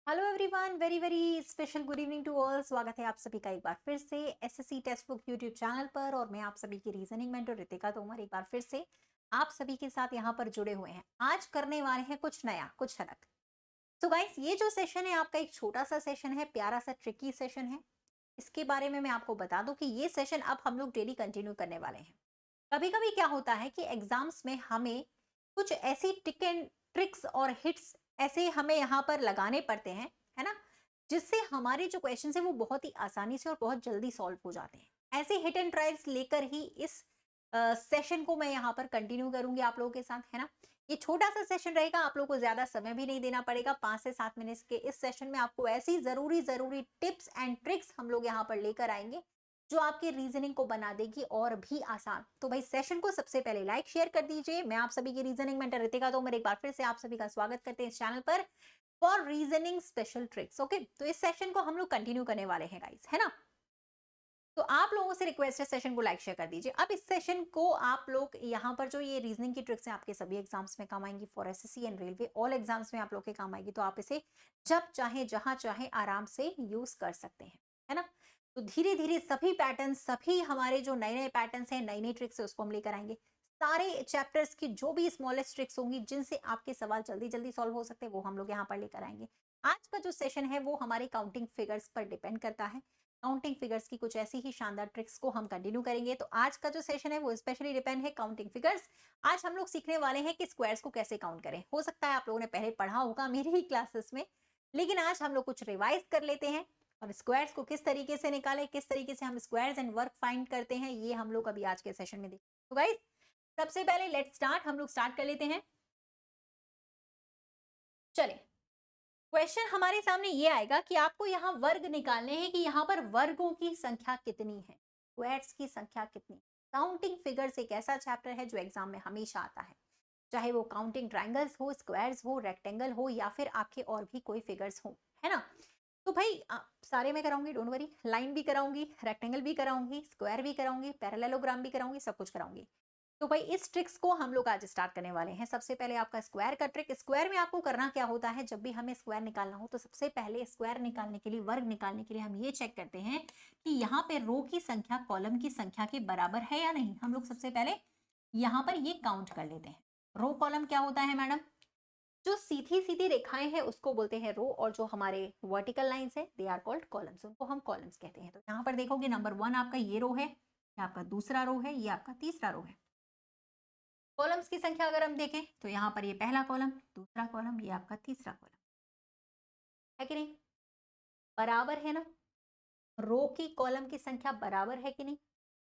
Hello everyone, very very special good evening to all. स्वागत है आप सभी का एक बार फिर से SSC text book YouTube channel पर। और मैं आप सभी की रीजनिंग मेंटर रितिका तोमर एक बार फिर से आप सभी के साथ यहाँ पर जुड़े हुए हैं। आज करने वाले हैं कुछ नया, कुछ अलग। तो गाइस, ये जो सेशन है आपका एक छोटा सा सेशन है, प्यारा सा ट्रिकी सेशन है। इसके बारे में मैं आपको बता दूं कि ये सेशन अब हम लोग डेली कंटिन्यू करने वाले हैं। कभी कभी क्या होता है कि एग्जाम्स में हमें कुछ ऐसी टिक एंड ट्रिक्स और हिट्स ऐसे हमें यहाँ पर लगाने पड़ते हैं, है ना, जिससे हमारे जो क्वेश्चन है वो बहुत ही आसानी से और बहुत जल्दी सॉल्व हो जाते हैं। ऐसे हिट एंड ट्रायल्स लेकर ही इस सेशन को मैं यहाँ पर कंटिन्यू करूंगी आप लोगों के साथ, है ना। ये छोटा सा सेशन रहेगा, आप लोगों को ज्यादा समय भी नहीं देना पड़ेगा। 5 से 7 मिनट के इस सेशन में आपको ऐसी जरूरी जरूरी टिप्स एंड ट्रिक्स हम लोग यहाँ पर लेकर आएंगे जो आपके रीजनिंग को बना देगी और भी आसान। तो भाई सेशन को सबसे पहले लाइक शेयर कर दीजिए। मैं आप सभी की रीजनिंग मेंटर रितिका तोमर एक बार फिर से आप सभी का स्वागत करते हैं इस चैनल पर for reasoning special tricks. Okay, तो इस सेशन को हम लोग कंटिन्यू करने वाले हैं गाइस, है ना। तो आप लोगों से रिक्वेस्ट है सेशन को लाइक शेयर कर दीजिए। अब इस सेशन को आप लोग यहाँ पर जो ये रीजनिंग की ट्रिक्स हैं आपके सभी एग्जाम्स में काम आएंगी, for SSC and railway all exams में आप लोग के काम आएगी। तो आप इसे जब चाहे जहां चाहे आराम से यूज कर सकते हैं, है ना। तो धीरे धीरे सभी पैटर्न, सभी हमारे जो नए नए पैटर्न हैं, नई नई ट्रिक्स है, उसको हम लेकर आएंगे। सारे चैप्टर्स की जो भी स्मॉलेस्ट ट्रिक्स होंगी जिनसे आपके सवाल जल्दी जल्दी सॉल्व हो सकते हैं, वो हम लोग यहाँ पर लेकर आएंगे। आज का जो सेशन है वो हमारे काउंटिंग फिगर्स पर डिपेंड करता है। काउंटिंग फिगर्स की कुछ ऐसी ही शानदार ट्रिक्स को हम कंटिन्यू करेंगे। तो आज का जो सेशन है वो स्पेशली डिपेंड है काउंटिंग फिगर्स। आज हम लोग सीखने वाले हैं कि स्क्वायर्स को कैसे काउंट करें। हो सकता है आप लोगों ने पहले पढ़ा होगा मेरी ही क्लासेस में, लेकिन आज हम लोग कुछ रिवाइज कर लेते हैं और स्क्वायर्स को किस तरीके से निकालें, किस तरीके से हम स्क्वायर्स एंड वर्क फाइंड करते हैं, ये हम लोग अभी आज के सेशन में देखें। तो गाइस, सबसे पहले लेट्स स्टार्ट, हम लोग स्टार्ट कर लेते हैं। चले, क्वेश्चन हमारे सामने ये आएगा कि आपको यहाँ वर्ग निकालने हैं कि यहाँ पर वर्गों की संख्या कितनी है, स्क्वायर्स की संख्या कितनी। काउंटिंग फिगर्स एक ऐसा चैप्टर है जो एग्जाम में हमेशा आता है, चाहे वो काउंटिंग ट्राइंगल्स हो, स्क्वायर्स हो, रेक्टेंगल हो या फिर आपके और भी कोई फिगर्स हो, है ना। तो भाई सारे मैं कराऊंगी, डोंट वरी। लाइन भी कराऊंगी, रेक्टेंगल भी कराऊंगी, स्क्वायर भी कराऊंगी, पैरेललोग्राम भी कराऊंगी, सब कुछ कराऊंगी। तो भाई इस ट्रिक्स को हम लोग आज स्टार्ट करने वाले हैं। सबसे पहले आपका स्क्वायर का ट्रिक। स्क्वायर में आपको करना क्या होता है, जब भी हमें स्क्वायर निकालना हो तो सबसे पहले स्क्वायर निकालने के लिए, वर्ग निकालने के लिए हम ये चेक करते हैं कि यहाँ पे रो की संख्या कॉलम की संख्या के बराबर है या नहीं। हम लोग सबसे पहले यहाँ पर ये काउंट कर लेते हैं। रो कॉलम क्या होता है मैडम, जो सीधी सीधी रेखाएं हैं उसको बोलते हैं रो, और जो हमारे वर्टिकल लाइंस है दे आर कॉल्ड कॉलम्स, उनको हम कॉलम्स कहते हैं। तो यहाँ पर देखोगे नंबर 1 आपका ये रो है, ये आपका दूसरा रो है, ये आपका तीसरा रो है। कॉलम्स की संख्या अगर हम देखें तो यहाँ पर ये पहला कॉलम, दूसरा कॉलम, ये आपका तीसरा कॉलम, है कि नहीं, बराबर है ना। रो की कॉलम की संख्या बराबर है कि नहीं।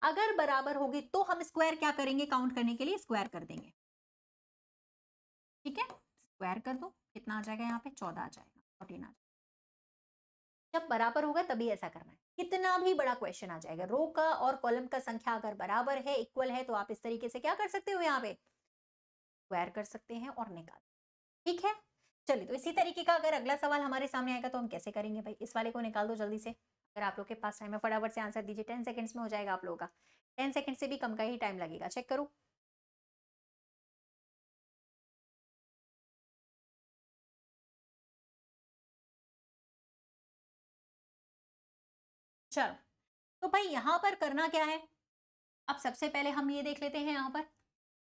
अगर बराबर होगी तो हम स्क्वायर क्या करेंगे, काउंट करने के लिए स्क्वायर कर देंगे। ठीक है, स्क्वायर कर दो, कितना आ जाएगा यहाँ पे, 14 आ जाएगा, 14 आ जाएगा। जब बराबर होगा तभी ऐसा करना है। कितना भी बड़ा क्वेश्चन आ जाएगा, रो का और कॉलम का संख्या अगर बराबर है, इक्वल है, तो आप इस तरीके से क्या कर सकते हो, यहाँ पे स्क्वायर कर सकते हैं और निकाल। ठीक है, चलिए। तो इसी तरीके का अगर अगला सवाल हमारे सामने आएगा तो हम कैसे करेंगे भाई, इस वाले को निकाल दो जल्दी से। अगर आप लोग के पास टाइम है फटाफट से आंसर दीजिए, 10 सेकंड्स में हो जाएगा आप लोगों का। 10 सेकंड से भी कम का ही टाइम लगेगा, चेक करो। चलो, तो भाई यहां पर करना क्या है। अब सबसे पहले हम ये देख लेते हैं यहाँ पर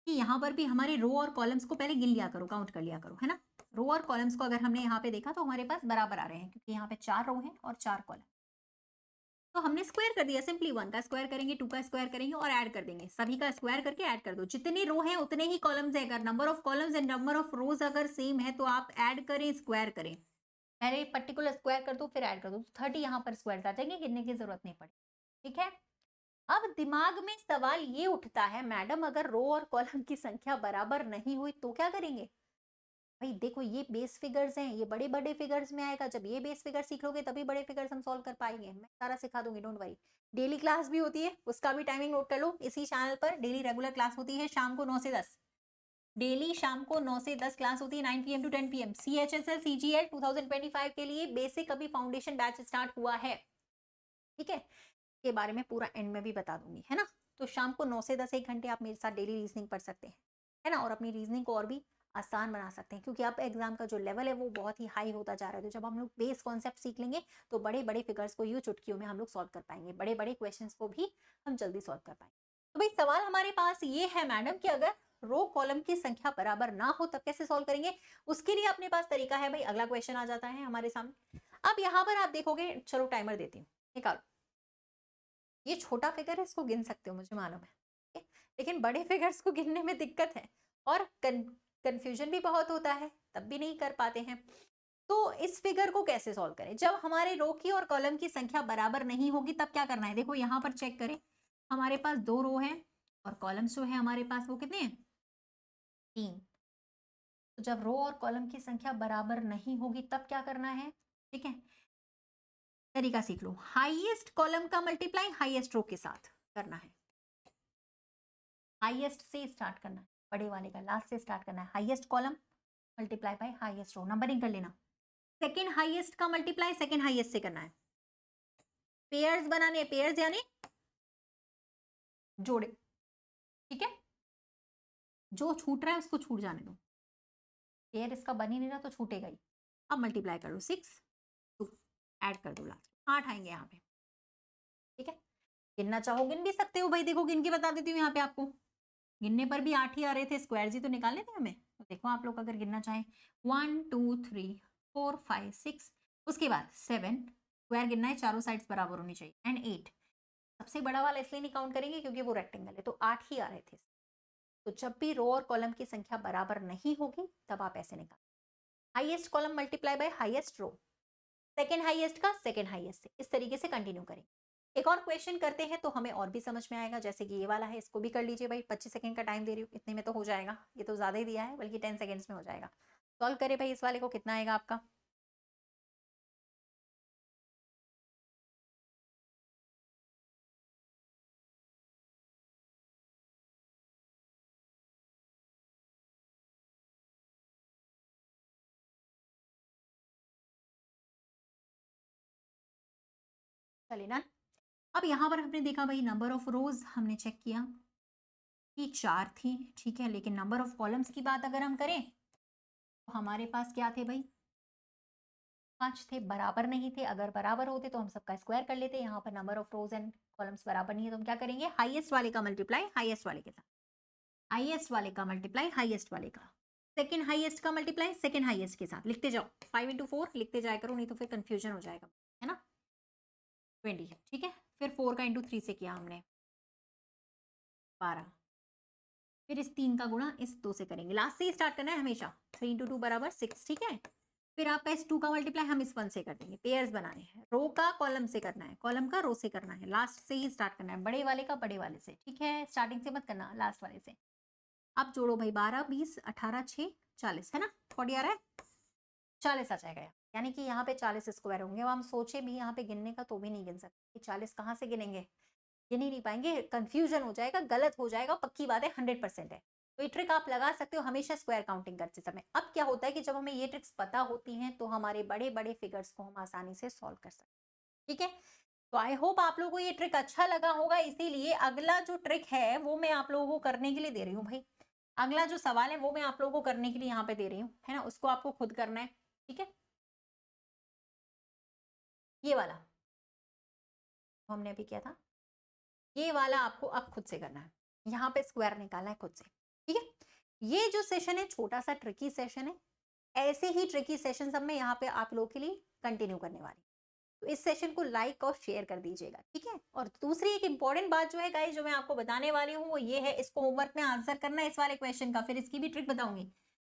कि यहाँ पर भी हमारे रो और कॉलम्स को पहले गिन लिया करो, काउंट कर लिया करो, है ना। रो और कॉलम्स को अगर हमने यहाँ पे देखा तो हमारे पास बराबर आ रहे हैं, क्योंकि यहाँ पे 4 रो हैं और 4 कॉलम। तो हमने स्क्वायर कर दिया, सिंपली 1 का स्क्वायर करेंगे, 2 का स्क्वायर करेंगे और ऐड कर देंगे। सभी का स्क्वायर करके ऐड कर दो। जितने रो हैं उतने ही कॉलम्स है। अगर number of columns and number of रोज अगर सेम है तो आप ऐड करें, स्क्वायर करें। पहले पर्टिकुलर स्क्वायर कर दो फिर ऐड कर दो, 30 यहाँ पर स्क्वायर आ जाएंगे, गिनने की जरूरत नहीं पड़ेगी। ठीक है, अब दिमाग में सवाल ये उठता है, मैडम अगर रो और कॉलम की संख्या बराबर नहीं हुई तो क्या करेंगे। भाई देखो, ये बेस फिगर्स हैं, ये बड़े बड़े फिगर्स में आएगा। जब ये बेस फिगर सीख लोगे तभी बड़े फिगर्स हम सॉल्व कर पाएंगे। मैं सारा सिखा दूंगी, डोंट वरी। डेली क्लास भी होती है, उसका भी टाइमिंग नोट कर लो। इसी चैनल पर डेली रेगुलर क्लास होती है शाम को 9 से 10। डेली शाम को 9 से 10 क्लास होती है, 9 PM to 10 PM। CHSL CGL 2025 के लिए बेसिक अभी फाउंडेशन बैच स्टार्ट हुआ है। ठीक है, के बारे में पूरा एंड में भी बता दूंगी, है ना। तो शाम को 9 से 10 एक घंटे आप मेरे साथ डेली रीजनिंग पढ़ सकते हैं, है ना, और अपनी रीजनिंग को और भी आसान बना सकते हैं, क्योंकि अब एग्जाम का जो लेवल है वो बहुत ही हाई होता जा रहा है। तो जब हम लोग बेस कॉन्सेप्ट सीख लेंगे तो बड़े बड़े फिगर्स को यूं चुटकियों में हम लोग सॉल्व कर पाएंगे, बड़े बड़े क्वेश्चंस को भी हम जल्दी सॉल्व कर पाएंगे। तो भाई सवाल हमारे पास ये है मैडम कि अगर रो कॉलम की संख्या बराबर ना हो तब कैसे सॉल्व करेंगे। उसके लिए अपने पास तरीका है भाई, अगला क्वेश्चन आ जाता है हमारे सामने। अब यहाँ पर आप देखोगे, चलो टाइमर देती हूँ, निकालो। ये छोटा फिगर है, इसको गिन सकते हो, मुझे मालूम है, ठीक है? लेकिन बड़े फिगर्स को गिनने में दिक्कत है और कंफ्यूजन भी बहुत होता है, तब भी नहीं कर पाते हैं। तो इस फिगर को कैसे सॉल्व करें? जब हमारे रो की और कॉलम की संख्या बराबर नहीं होगी तब क्या करना है? देखो यहाँ पर चेक करें, हमारे पास 2 रो हैं और कॉलम्स जो है हमारे पास वो कितने हैं? 3। तो जब रो और कॉलम की संख्या बराबर नहीं होगी तब क्या करना है? ठीक है, तरीका सीख लो। हाईएस्ट कॉलम का मल्टीप्लाई हाईएस्ट रो के साथ करना है। हाईएस्ट से स्टार्ट करना है, बड़े वाले का लास्ट से स्टार्ट करना है। Highest column multiply by highest row, numbering कर लेना। सेकंड हाईएस्ट का मल्टीप्लाई सेकंड हाईएस्ट से करना है। पेयर्स बनाने हैं, पेयर्स यानी जोड़े, ठीक है? जो छूट रहा है उसको छूट जाने दो, पेयर इसका बन ही नहीं रहा तो छूटेगा ही। अब मल्टीप्लाई करो, 6 2 ऐड कर दो, लास्ट 8 आएंगे यहाँ पे, ठीक है? गिनना चाहो गिन भी सकते हो भाई, देखो गिन के बता देती हूँ यहाँ पे आपको। गिनने पर भी 8 ही आ रहे थे, स्क्वायर ही तो निकालने थे हमें। तो देखो आप लोग अगर गिनना चाहें 1 2 3 4 5 6, उसके बाद 7, स्क्वायर गिनना है, चारों साइड्स बराबर होनी चाहिए, एंड 8। सबसे बड़ा वाला इसलिए नहीं काउंट करेंगे क्योंकि वो रेक्टेंगल है, तो 8 ही आ रहे थे। तो जब भी रो और कॉलम की संख्या बराबर नहीं होगी तब आप ऐसे निकाल, highest column multiply by highest row, second highest का सेकेंड हाईएस्ट से, इस तरीके से कंटिन्यू करेंगे। एक और क्वेश्चन करते हैं तो हमें और भी समझ में आएगा, जैसे कि ये वाला है, इसको भी कर लीजिए भाई। 25 सेकंड का टाइम दे रही हूँ, इतने में तो हो जाएगा, ये तो ज्यादा ही दिया है, बल्कि 10 सेकंड्स में हो जाएगा। सॉल्व करें भाई इस वाले को, कितना आएगा आपका? चलिए ना, अब यहाँ पर हमने देखा भाई नंबर ऑफ रोज हमने चेक किया कि 4 थी, ठीक है, लेकिन नंबर ऑफ कॉलम्स की बात अगर हम करें तो हमारे पास क्या थे भाई? 5 थे, बराबर नहीं थे। अगर बराबर होते तो हम सबका स्क्वायर कर लेते। यहाँ पर number of rose and columns बराबर नहीं है तो हम क्या करेंगे? हाईएस्ट वाले का मल्टीप्लाई हाईएस्ट वाले के साथ, हाईएस्ट वाले का मल्टीप्लाई हाईएस्ट वाले का, सेकंड हाईएस्ट का मल्टीप्लाई सेकंड हाईएस्ट के साथ। लिखते जाओ, 5 इंटू 4 लिखते जाया करो, नहीं तो फिर कंफ्यूजन हो जाएगा, है ना? 20 है, ठीक है। फिर 4 का इंटू 3 से किया हमने 12, फिर इस 3 का गुणा इस 2 से करेंगे, लास्ट से ही स्टार्ट करना है हमेशा। 3 इंटू 2 बराबर 6, ठीक है। फिर आपका इस 2 का मल्टीप्लाई हम इस 1 से कर देंगे। पेयर्स बनाने हैं, रो का कॉलम से करना है, कॉलम का रो से करना है, लास्ट से ही स्टार्ट करना है, बड़े वाले का बड़े वाले से, ठीक है? स्टार्टिंग से मत करना, लास्ट वाले से। अब जोड़ो भाई, 12 20 18 6 40, है ना? 40 आ रहा है, 40 आ जाएगा, यानी कि यहाँ पे 40 स्क्वायर होंगे। अब हम सोचे भी यहाँ पे गिनने का तो भी नहीं गिन सकते, 40 कहाँ से गिनेंगे? गिन ही नहीं पाएंगे, कंफ्यूजन हो जाएगा, गलत हो जाएगा, पक्की बात है, 100% है। तो ये ट्रिक आप लगा सकते हो हमेशा स्क्वायर काउंटिंग करते समय। अब क्या होता है कि जब हमें ये ट्रिक्स पता होती हैं तो हमारे बड़े बड़े फिगर्स को हम आसानी से सॉल्व कर सकते हैं, ठीक है? तो आई होप आप लोगों को ये ट्रिक अच्छा लगा होगा, इसीलिए अगला जो ट्रिक है वो मैं आप लोगों को करने के लिए दे रही हूँ भाई। अगला जो सवाल है वो मैं आप लोगों को करने के लिए यहाँ पे दे रही हूँ, है ना? उसको आपको खुद करना है, ठीक है? ये वाला हमने अभी किया था, ये वाला आपको अब खुद से करना है। यहाँ पे स्क्वायर निकालना है खुद से, ठीक है? ये जो सेशन है छोटा सा ट्रिकी सेशन है, ऐसे ही ट्रिकी सेशन सब मैं यहाँ पे आप लोगों के लिए कंटिन्यू करने वाली हूँ। तो इस सेशन को लाइक और शेयर कर दीजिएगा, ठीक है? और दूसरी एक इंपॉर्टेंट बात जो है गाइस, जो मैं आपको बताने वाली हूँ वो ये है, इसको होमवर्क में आंसर करना है इस वाले क्वेश्चन का, फिर इसकी भी ट्रिक बताऊंगी।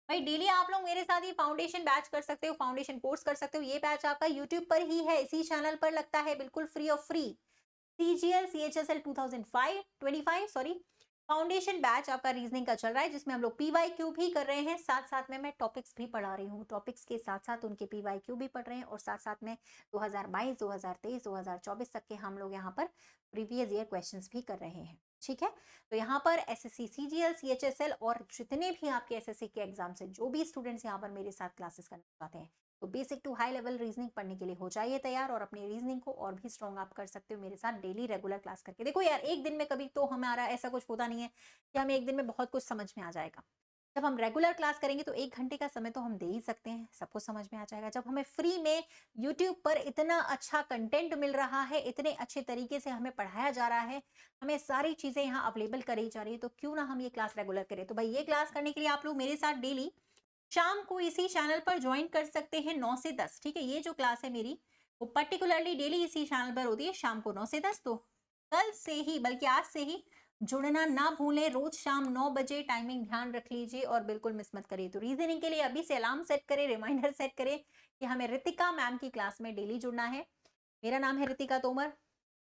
भाई डेली आप लोग मेरे साथ ये फाउंडेशन बैच कर सकते हो, फाउंडेशन कोर्स कर सकते हो। ये बैच आपका यूट्यूब पर ही है, इसी चैनल पर लगता है, बिल्कुल free of free. CGL CHSL 2025 sorry, foundation batch आपका रीजनिंग का चल रहा है, जिसमें हम लोग PYQ भी कर रहे हैं, साथ साथ में मैं टॉपिक्स भी पढ़ा रही हूँ। टॉपिक्स के साथ साथ उनके PYQ भी पढ़ रहे हैं, और साथ साथ में 2022 2023 2024 तक के हम लोग यहाँ पर प्रीवियस ईयर क्वेश्चंस भी कर रहे हैं, ठीक है? तो यहाँ पर SSC CGL CHSL और जितने भी आपके SSC के एग्जाम से जो भी स्टूडेंट्स यहाँ पर मेरे साथ क्लासेस करना चाहते हैं, तो basic to high level reasoning पढ़ने के लिए हो जाइए तैयार, और अपनी रीजनिंग को और भी स्ट्रॉन्ग आप कर सकते हो मेरे साथ डेली रेगुलर क्लास करके। देखो यार, एक दिन में कभी तो हमारा ऐसा कुछ होता नहीं है कि हमें एक दिन में बहुत कुछ समझ में आ जाएगा। जब हम रेगुलर क्लास करेंगे तो 1 घंटे का समय तो हम दे ही सकते हैं, सबको समझ में आ जाएगा। जब हमें फ्री में यूट्यूब पर इतना अच्छा कंटेंट मिल रहा है, इतने अच्छे तरीके से हमें पढ़ाया जा रहा है, हमें सारी चीज़ें यहाँ अवेलेबल करी जा रही है, तो क्यों ना हम ये क्लास रेगुलर करें। तो भाई ये क्लास करने के लिए आप लोग मेरे साथ डेली शाम को इसी चैनल पर ज्वाइन कर सकते हैं 9 से 10, ठीक है? ये जो क्लास है मेरी, वो पर्टिकुलरली डेली इसी चैनल पर होती है शाम को 9 से 10। तो कल से ही, बल्कि आज से ही जुड़ना ना भूलें। रोज शाम 9 बजे टाइमिंग ध्यान रख लीजिए और बिल्कुल मिस मत करिए। तो रीजनिंग के लिए अभी से अलार्म सेट करें, रिमाइंडर सेट करें कि हमें रितिका मैम की क्लास में डेली जुड़ना है। मेरा नाम है रितिका तोमर।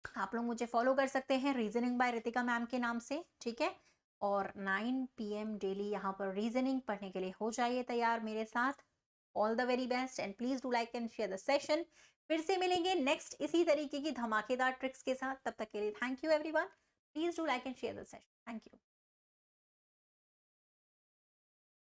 आप लोग मुझे फॉलो कर सकते हैं रीजनिंग बाय रितिका मैम के नाम से, ठीक है? और 9 पीएम डेली यहाँ पर रीजनिंग पढ़ने के लिए हो जाइए तैयार मेरे साथ। All the very best and please do like and share the session. फिर से मिलेंगे नेक्स्ट इसी तरीके की धमाकेदार ट्रिक्स के साथ। तब तक के लिए thank you everyone. Please do like and share the session. Thank you.